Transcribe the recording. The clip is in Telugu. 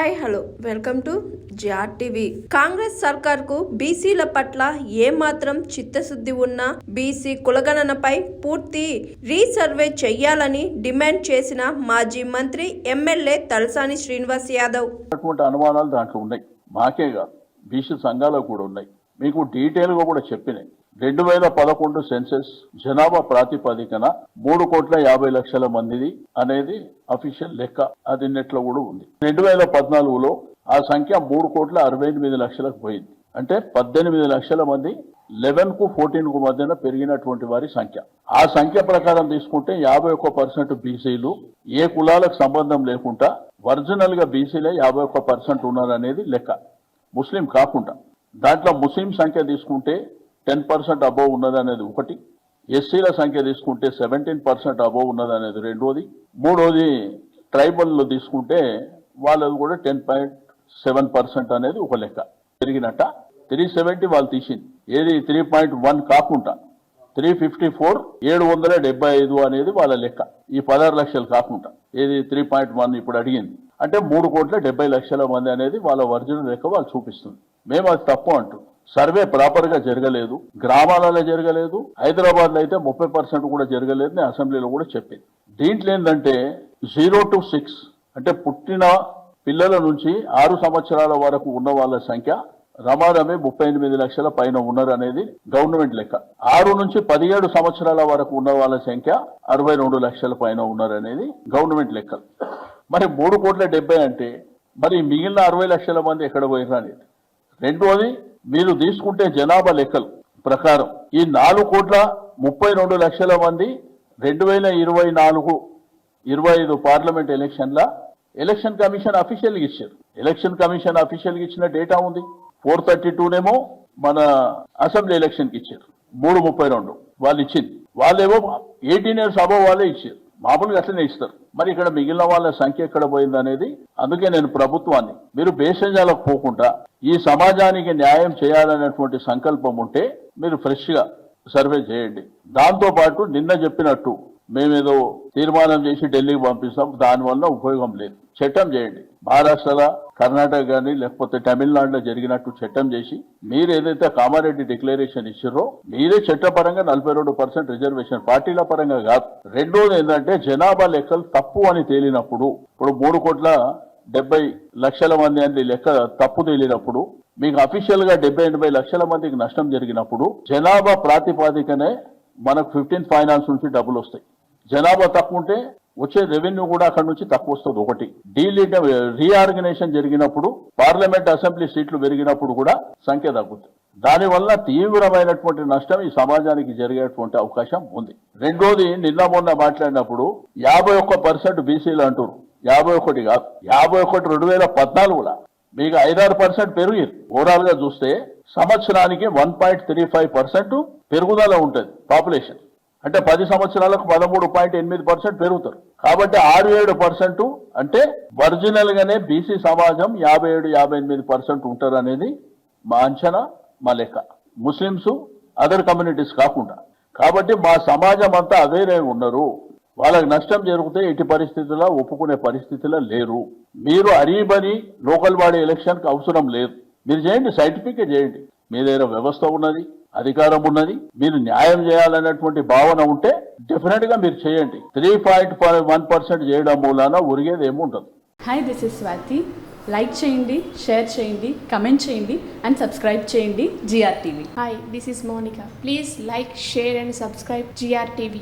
Hi hello welcome to GR TV. Congress సర్కార్ కు బీసీల పట్ల ఏమాత్రం చిత్తశుద్ధి ఉన్నా బీసీ కులగణనపై పూర్తి రీసర్వే చేయాలని డిమాండ్ చేసిన మాజీ మంత్రి ఎమ్మెల్యే తలసాని శ్రీనివాస్ యాదవ్. అనుమానాలు దాంట్లో ఉన్నాయి, మాకే కాదు బీసీ సంఘాలకు కూడా ఉన్నాయి. మీకు డీటెయిల్ గా కూడా చెప్పినాయి. 2011 సెన్సెస్ జనాభా ప్రాతిపదికన 3,50,00,000 మందిది అనేది అఫీషియల్ లెక్క. అది నెట్ లో కూడా ఉంది. 2014లో ఆ సంఖ్య 3,68,00,000కు పోయింది. అంటే 18 లక్షల మంది 11 కు 14 కు మధ్యన పెరిగినటువంటి వారి సంఖ్య. ఆ సంఖ్య ప్రకారం తీసుకుంటే 51% బీసీలు, ఏ కులాలకు సంబంధం లేకుండా ఒరిజినల్ గా బీసీలే 51% ఉన్నారనేది లెక్క, ముస్లిం కాకుండా. దాంట్లో ముస్లిం సంఖ్య తీసుకుంటే 10% అబోవ్ ఉన్నది అనేది ఒకటి, ఎస్సీల సంఖ్య తీసుకుంటే 17% అబోవ్ ఉన్నది అనేది రెండోది, మూడోది ట్రైబల్లో తీసుకుంటే వాళ్ళది కూడా 10.7% అనేది ఒక లెక్క పెరిగినట్ట. 370 వాళ్ళు తీసింది, ఏది 3.1 కాకుండా 354 775 అనేది వాళ్ళ లెక్క. ఈ 16 లక్షలు కాకుండా ఏది 3.1 ఇప్పుడు అడిగింది. అంటే 3,70,00,000 మంది అనేది వాళ్ళ ఒరిజినల్ లెక్క వాళ్ళు చూపిస్తుంది. మేము అది తప్పు అంటూ సర్వే ప్రాపర్ గా జరగలేదు, గ్రామాలలో జరగలేదు, హైదరాబాద్ లో అయితే 30% కూడా జరగలేదు. నేను అసెంబ్లీలో కూడా చెప్పింది. దీంట్లో ఏంటంటే 0 to 6 అంటే పుట్టిన పిల్లల నుంచి 6 సంవత్సరాల వరకు ఉన్న వాళ్ళ సంఖ్య రమారమే 38 లక్షల పైన ఉన్నారు అనేది గవర్నమెంట్ లెక్క. 6 నుంచి 17 సంవత్సరాల వరకు ఉన్న వాళ్ళ సంఖ్య 62 లక్షల పైన ఉన్నారు అనేది గవర్నమెంట్ లెక్క. మరి 3,70,00,000 అంటే మరి మిగిలిన 60 లక్షల మంది ఎక్కడ పోయినా అనేది. రెండోది, మీరు తీసుకుంటే జనాభా లెక్కలు ప్రకారం ఈ 4,32 లక్షల మంది 2024-25 పార్లమెంట్ ఎలక్షన్ కమిషన్ అఫీషియల్ గా ఇచ్చారు. ఎలక్షన్ కమిషన్ అఫీషియల్ గా ఇచ్చిన డేటా ఉంది. 432నేమో మన అసెంబ్లీ ఎలక్షన్ కి ఇచ్చారు. 332 వాళ్ళు ఇచ్చింది. వాళ్ళేమో 18 years అబోవ్ వాళ్ళే ఇచ్చారు. మామూలుగా అట్లనే ఇస్తారు. మరి ఇక్కడ మిగిలిన వాళ్ళ సంఖ్య ఎక్కడ పోయింది అనేది. అందుకే నేను ప్రభుత్వాన్ని, మీరు భేషజాలకు పోకుండా ఈ సమాజానికి న్యాయం చేయాలనేటువంటి సంకల్పం ఉంటే మీరు ఫ్రెష్ గా సర్వే చేయండి. దాంతో పాటు నిన్న చెప్పినట్టు మేమేదో తీర్మానం చేసి ఢిల్లీకి పంపిస్తాం, దానివల్ల ఉపయోగం లేదు. చట్టం చేయండి. మహారాష్ట్రలో, కర్ణాటక కానీ లేకపోతే తమిళనాడులో జరిగినట్టు చట్టం చేసి మీరు ఏదైతే కామారెడ్డి డిక్లరేషన్ ఇచ్చారో మీరే చట్టపరంగా 42% రిజర్వేషన్, పార్టీల పరంగా కాదు. రెండోది ఏంటంటే జనాభా లెక్కలు తప్పు అని తేలినప్పుడు, ఇప్పుడు 3,70,00,000 మంది అని లెక్క తప్పు తేలినప్పుడు, మీకు అఫీషియల్ గా 70-80 లక్షల మందికి నష్టం జరిగినప్పుడు జనాభా ప్రాతిపాదికనే మనకు 15 ఫైనాన్స్ నుంచి డబ్బులు వస్తాయి. జనాభా తక్కువ ఉంటే వచ్చే రెవెన్యూ కూడా అక్కడ నుంచి తక్కువ వస్తుంది. ఒకటి, రీఆర్గనైజేషన్ జరిగినప్పుడు పార్లమెంట్ అసెంబ్లీ సీట్లు పెరిగినప్పుడు కూడా సంఖ్య తగ్గుతుంది. దానివల్ల తీవ్రమైనటువంటి నష్టం ఈ సమాజానికి జరిగేటువంటి అవకాశం ఉంది. రెండోది, నిన్న మొన్న మాట్లాడినప్పుడు 51% బీసీలు అంటారు. 51 కాదు, 51 2014లో మీకు 5-6% పెరిగింది. ఓవరాల్ గా చూస్తే సంవత్సరానికి 1.35% పెరుగుదల ఉంటుంది పాపులేషన్. అంటే 10 సంవత్సరాలకు 13.8% పెరుగుతారు. కాబట్టి 6-7% అంటే ఒరిజినల్ గానే బీసీ సమాజం 57-58% ఉంటారు అనేది మా అంచనా, మా లెక్క. ముస్లింస్, అదర్ కమ్యూనిటీస్ కాకుండా. కాబట్టి మా సమాజం అంతా అవేరే ఉన్నారు. వాళ్ళకి నష్టం జరిగితే ఎట్టి పరిస్థితుల్లో ఒప్పుకునే పరిస్థితిలో లేరు. మీరు అరీబని లోకల్ బాడీ ఎలక్షన్ కి అవసరం లేదు. మీరు చేయండి, సైంటిఫిక్ చేయండి. మీ దగ్గర వ్యవస్థ ఉన్నది, అధికారం ఉన్నది, మీరు న్యాయం చేయాలనేటువంటి భావన ఉంటే డెఫినెట్ గా మీరు చేయండి. 3.1% చేయడం మూలాన ఒరిగేది ఏముండదు. Hi, this is Swathi. Like చేయండి, షేర్ చేయండి, కమెంట్ చేయండి అండ్ సబ్స్క్రైబ్ చేయండి GR TV. Hi, this is Monica. Please like, share and subscribe GR TV.